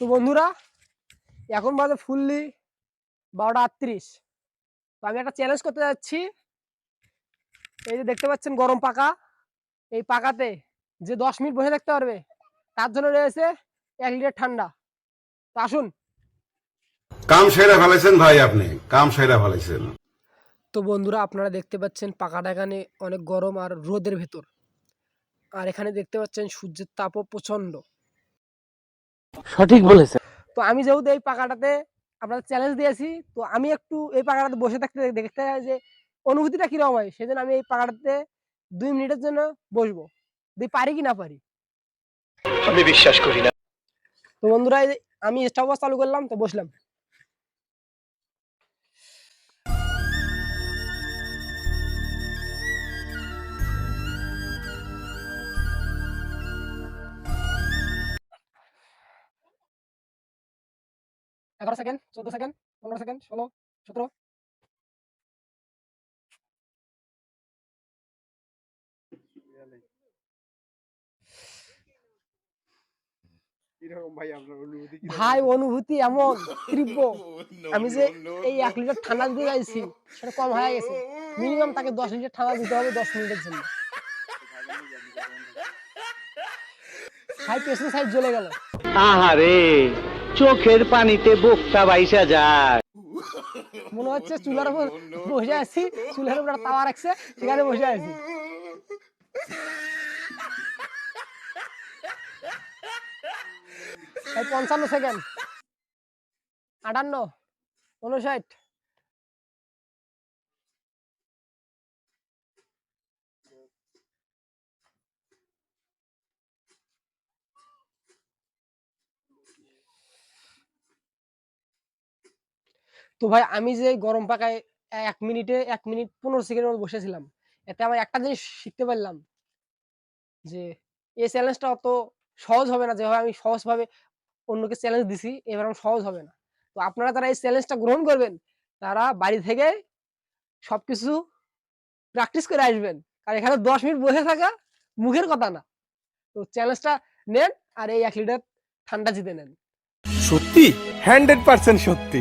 তো বন্ধুরা, এখন বাজে ফুললি 12:38। তো আমি একটা চ্যালেঞ্জ করতে যাচ্ছি। এই যে দেখতে পাচ্ছেন গরম পাকা, এই পাকাতে যে 10 মিনিট বসে থাকতে পারবে তার জন্য রয়েছে 1 লিটার ঠান্ডা। তো আসুন। কাম সেরা ফেলাইছেন ভাই, আপনি কাম সেরা ফেলাইছেন। তো বন্ধুরা, আপনারা দেখতে পাচ্ছেন পাকাটা এখানে অনেক গরম আর রোদের ভেতর, আর এখানে দেখতে পাচ্ছেন সূর্যের তাপও প্রচন্ড। সঠিক বলেছেন। তো আমি যেহেতু এই পাকাটাতে আপনাদের চ্যালেঞ্জ দিয়েছি, তো আমি একটু এই পাকাটাতে বসে থাকতে দেখতে চাই যে অনুভূতিটা কিরকম হয়। সেজন্য আমি এই পাকাটাতে 2 মিনিটের জন্য বসবো, দিয়ে পারি কি না পারি। আমি বিশ্বাস করি না। তো বন্ধুরা, এই যে আমি স্টপওয়াচ চালু করলাম, তো বসলাম। এগারো সেকেন্ড, 14 সেকেন্ড, 15 সেকেন্ড, 16, 17। ভাই, অনুভূতি এমন তীব্র, আমি যে এই 1 লিটার ঠান্ডা দিতে চাইছি সেটা কম হয়ে গেছে। মিনিমাম তাকে 10 লিটার ঠান্ডা দিতে হবে 10 মিনিটের জন্য। ভাই, পেছনে সাইড জ্বলে গেল। আহারে, চোখের পানিতে বোকটা বাইসা যায়। মনে হচ্ছে চুলার উপর বসে আছি, চুলার উপর তাওয়া রাখছে, সেখানে বসে আছি। ভাই, 55 সেকেন্ড, 58, 59। তো ভাই, আমি যে গরম পাকায় 1 মিনিট 15 সেকেন্ডের মতো বসেছিলাম, এতে আমার একটা জিনিস শিখতে পারলাম যে এই চ্যালেঞ্জটা অত সহজ হবে না। যেভাবে আমি সহজভাবে অন্যকে চ্যালেঞ্জ দিছি, এবার সহজ হবে না। তো আপনারা যারা এই চ্যালেঞ্জটা গ্রহণ করবেন, তারা বাড়ি থেকে সবকিছু প্র্যাকটিস করে আসবেন, কারণ এখানে 10 মিনিট বসে থাকা মুখের কথা না। তো চ্যালেঞ্জটা নেন আর এই 1 লিটার ঠান্ডা জিতে নেন। সত্যি 100% সত্যি।